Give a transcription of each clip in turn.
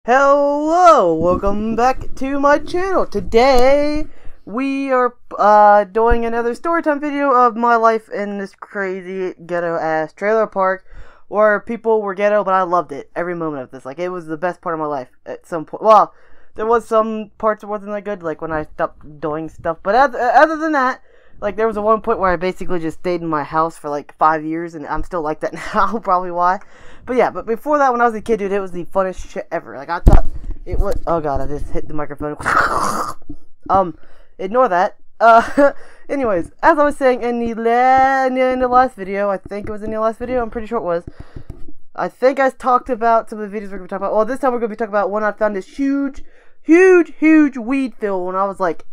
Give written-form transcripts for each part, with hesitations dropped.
Hello, welcome back to my channel. Today we are doing another storytime video of my life in this crazy ghetto ass trailer park where people were ghetto, but I loved it every moment of this. Like, it was the best part of my life at some point. Well, there was some parts that wasn't that good, like when I stopped doing stuff, but other than that, like, there was a one point where I basically just stayed in my house for like 5 years, and I'm still like that now. Probably why. But yeah, but before that, when I was a kid, dude, it was the funnest shit ever. Like, I thought it was. Oh god, I just hit the microphone. Ignore that. Anyways, as I was saying in the last video, I think it was in the last video. I'm pretty sure it was. I think I talked about some of the videos we're gonna be talking about. Well, this time we're gonna be talking about when I found this huge weed field when I was like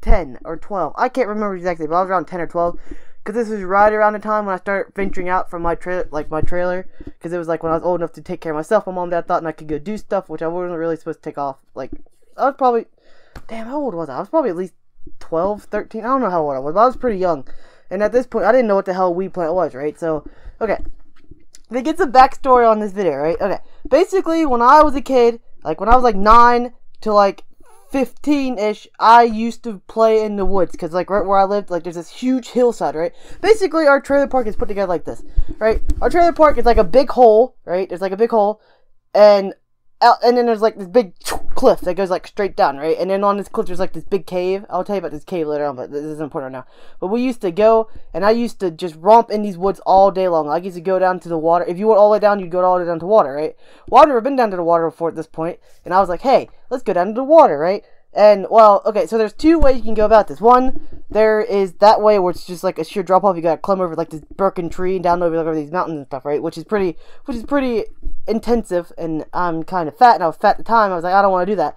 10 or 12. I can't remember exactly, but I was around 10 or 12. Because this was right around the time when I started venturing out from my trailer. Because it was like when I was old enough to take care of myself. My mom and dad thought I could go do stuff, which I wasn't really supposed to take off. Like, I was probably, damn, how old was I? I was probably at least 12, 13. I don't know how old I was, but I was pretty young. And at this point, I didn't know what the hell a weed plant was, right? So, okay. They get some backstory on this video, right? Okay. Basically, when I was a kid, like when I was like 9 to like 15-ish, I used to play in the woods, because like right where I lived, like there's this huge hillside, right? Basically, our trailer park is put together like this, right? Our trailer park is like a big hole, right? There's like a big hole, and then there's like this big cliff that goes like straight down, right? And then on this cliff there's like this big cave. I'll tell you about this cave later on, but this isn't important right now. But we used to go, and I used to just romp in these woods all day long. I used to go down to the water. If you went all the way down, you'd go all the way down to water, right? Well, I've never been down to the water before at this point, and I was like, hey, let's go down to the water, right? And, well, okay, so there's two ways you can go about this. One, there is that way where it's just like a sheer drop off. You gotta climb over like this birken tree and down over these mountains and stuff, right? Which is pretty intensive, and I'm kind of fat, and I was fat at the time. I was like, I don't want to do that.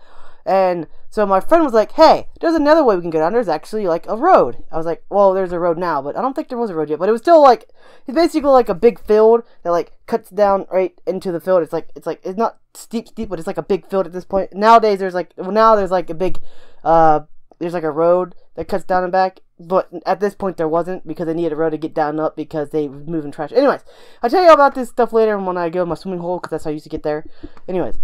And so my friend was like, hey, there's another way we can go down. There's actually like a road. I was like, well, there's a road now, but I don't think there was a road yet. But it was still like, it's basically like a big field that like cuts down right into the field. It's not steep, but it's like a big field at this point. Nowadays there's like, there's like a big, there's like a road that cuts down and back. But at this point there wasn't, because they needed a road to get down and up because they were moving trash. Anyways, I'll tell you about this stuff later when I go in my swimming hole, because that's how I used to get there. Anyways.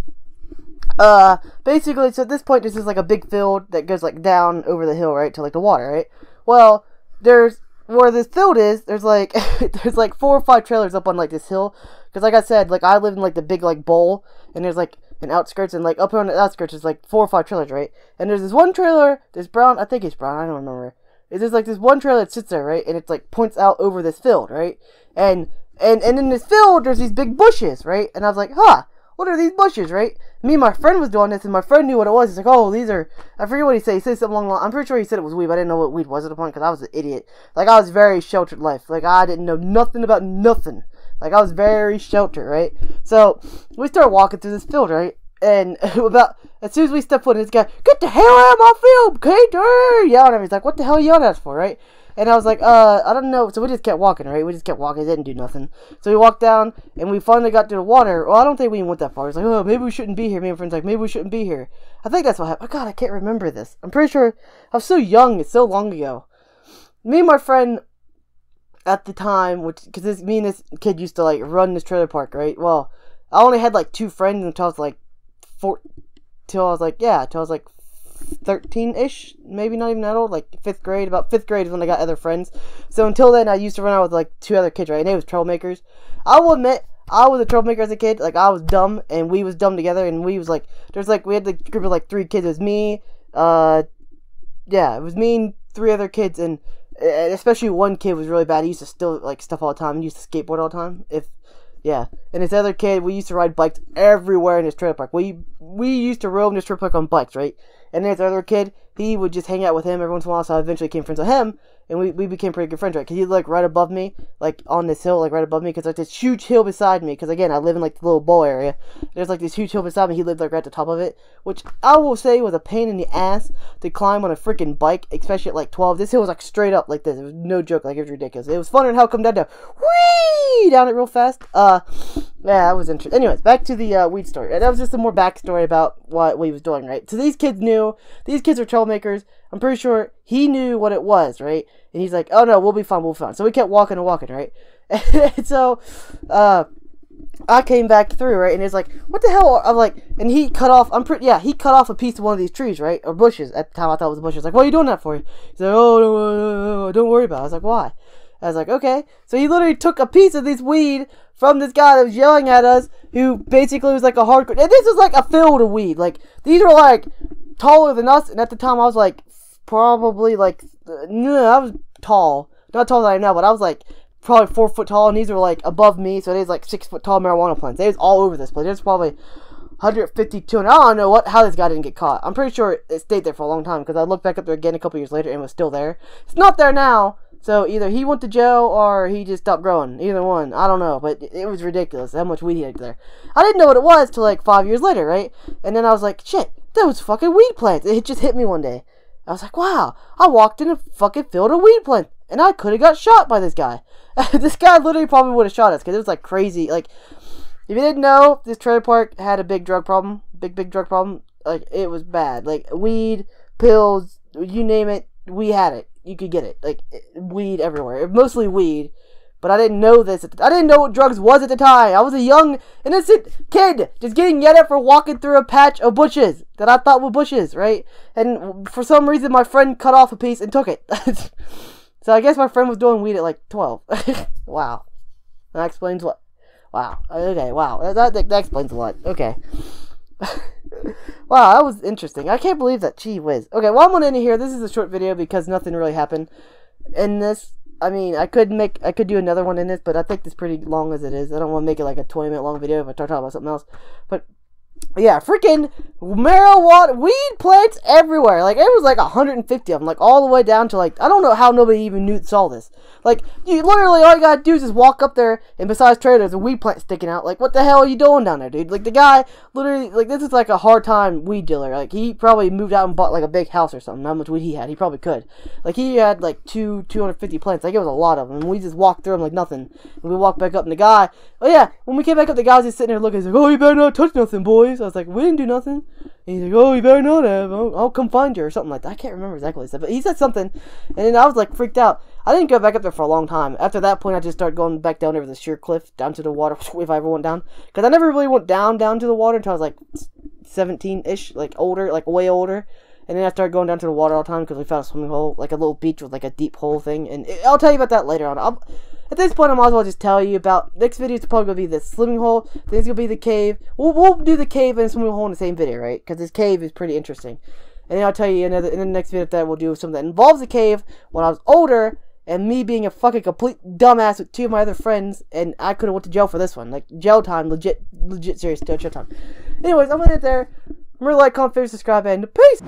Basically, so at this point, this is like a big field that goes like down over the hill, right, to like the water, right? Well, where this field is, there's like, there's like 4 or 5 trailers up on like this hill, because like I said, like I live in like the big like bowl, and there's like an outskirts, and like up on the outskirts is like 4 or 5 trailers, right? And there's this one trailer, there's brown, I think it's brown, I don't remember. There's like this one trailer that sits there, right? And it's like points out over this field, right? And in this field, there's these big bushes, right? And I was like, huh, what are these bushes, right? Me and my friend was doing this, and my friend knew what it was. He's like, oh, these are, I forget what he said. He said something along the line. I'm pretty sure he said it was weed, but I didn't know what weed was at the point, because I was an idiot. Like, I was very sheltered life. Like, I didn't know nothing about nothing. Like, I was very sheltered, right? So, we started walking through this field, right? And as soon as we stepped foot in, this guy, get the hell out of my field, Kater! Yelling at me. He's like, what the hell are you yelling at us for, right? And I was like, I don't know. So we just kept walking, right? We just kept walking. It didn't do nothing. So we walked down, and we finally got to the water. Well, I don't think we even went that far. He's like, oh, maybe we shouldn't be here. Me and my friend's like, maybe we shouldn't be here. I think that's what happened. Oh, God, I can't remember this. I'm pretty sure I was so young. It's so long ago. Me and my friend at the time, because me and this kid used to, like, run this trailer park, right? Well, I only had, like, 2 friends until I was, like, 13-ish, maybe not even that old, like 5th grade. About 5th grade is when I got other friends. So until then, I used to run out with like 2 other kids, right? And they was troublemakers. I will admit, I was a troublemaker as a kid. Like, I was dumb, and we was dumb together, and we was like, we had the group of like 3 kids. It was me, yeah, it was me and 3 other kids, and especially one kid was really bad. He used to steal like stuff all the time. He used to skateboard all the time. Yeah, and this other kid, we used to ride bikes everywhere in this trailer park. We used to roam this trailer park on bikes, right? And this other kid, he would just hang out with him every once in a while, so I eventually became friends with him, and we became pretty good friends, right? Because he'd, like, right above me, like, on this hill, like, right above me, because, like, this huge hill beside me, because, again, I live in, like, the little bowl area. There's, like, this huge hill beside me. He lived, like, right at the top of it, which I will say was a pain in the ass to climb on a freaking bike, especially at, like, 12. This hill was, like, straight up like this. It was no joke. Like, it was ridiculous. It was funner than hell come down to, whee, down it real fast. Yeah, that was interesting. Anyways, back to the weed story. That was just some more backstory about what he was doing, right? So these kids knew. These kids are troublemakers. I'm pretty sure he knew what it was, right? And he's like, oh no, we'll be fine, we'll be fine. So we kept walking and walking, right? And so, I came back through, right, and it's like, what the hell? I'm like, and he cut off. He cut off a piece of one of these trees, right, or bushes. At the time, I thought it was bushes. Like, what are you doing that for? He's like, oh, don't worry about it. I was like, why? I was like, okay. So he literally took a piece of this weed from this guy that was yelling at us, who basically was like a hardcore. And this was like a field of weed. Like, these were like taller than us, and at the time I was like probably like, I was tall, not taller than I am now, but I was like probably 4 foot tall, and these were like above me, so they was like 6 foot tall marijuana plants. They was all over this place. There's probably 150, 200. I don't know how this guy didn't get caught. I'm pretty sure it stayed there for a long time, because I looked back up there again a couple years later and it was still there. It's not there now, so either he went to jail or he just stopped growing. Either one. I don't know, but it was ridiculous how much weed he had there. I didn't know what it was till like 5 years later, right? And then I was like, shit, those fucking weed plants. It just hit me one day. I was like, wow, I walked in a fucking field of weed plants, and I could have got shot by this guy. This guy literally probably would have shot us, because it was like crazy. Like, if you didn't know, this trailer park had a big drug problem. Big drug problem. Like, it was bad. Like, weed, pills, you name it, we had it. You could get it. Like, weed everywhere. Mostly weed. But I didn't know this. I didn't know what drugs was at the time. I was a young, innocent kid just getting yelled at for walking through a patch of bushes that I thought were bushes, right? And for some reason, my friend cut off a piece and took it. So I guess my friend was doing weed at like 12. Wow. That explains what. Wow. Okay, wow. That explains a lot. Okay. Wow, that was interesting. I can't believe that. Gee whiz. Okay, well, I'm going to end it here. This is a short video because nothing really happened in this. I mean, I could do another one in this, but I think it's pretty long as it is. I don't want to make it like a 20-minute long video if I start talking about something else. But yeah, freaking marijuana, weed plants everywhere. Like, it was like 150 of them, like all the way down to like, I don't know how nobody even saw this. Like, you literally, all you gotta do is just walk up there, and besides trailer, there's a weed plant sticking out. Like, what the hell are you doing down there, dude? Like, the guy, literally, like, this is like a hard-time weed dealer. Like, he probably moved out and bought like a big house or something. How much weed he had, he probably could. Like, he had like 250 plants. Like, it was a lot of them, and we just walked through them like nothing. And we walked back up, and the guy, oh yeah, when we came back up, the guy was just sitting there looking. He's like, oh, you better not touch nothing, boys. I was like, we didn't do nothing. And he's like, oh, you better not have. I'll come find you, or something like that. I can't remember exactly what he said, but he said something, and then I was like freaked out. I didn't go back up there for a long time. After that point, I just started going back down over the sheer cliff, down to the water, if I ever went down. Because I never really went down to the water until I was like 17-ish, like older, like way older. And then I started going down to the water all the time because we found a swimming hole, like a little beach with like a deep hole thing. And I'll tell you about that later on. At this point, I might as well just tell you about, next video is probably going to be the swimming hole, then it's going to be the cave. We'll do the cave and the swimming hole in the same video, right? Because this cave is pretty interesting. And then I'll tell you in the next video that we'll do something that involves the cave when I was older, and me being a fucking complete dumbass with 2 of my other friends, and I could have went to jail for this one. Like, jail time, legit serious jail time. Anyways, I'm going to end it there. Remember to like, comment, favorite, subscribe, and peace!